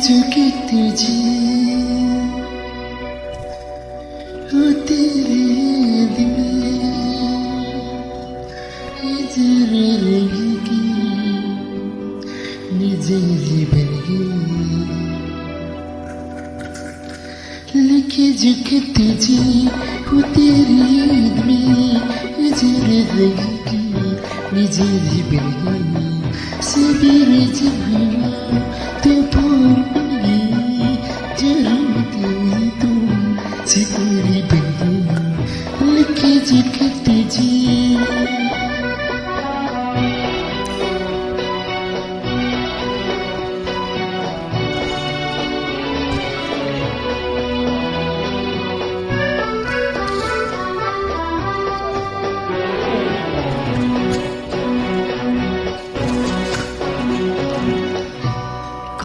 जो कहते जी हो तेरे दिल নিজেরে রেখে নিজে জীবনে लिखे जो कहते जी हो तेरी याद में নিজেরে রেখে নিজে জীবনে सबेरे जब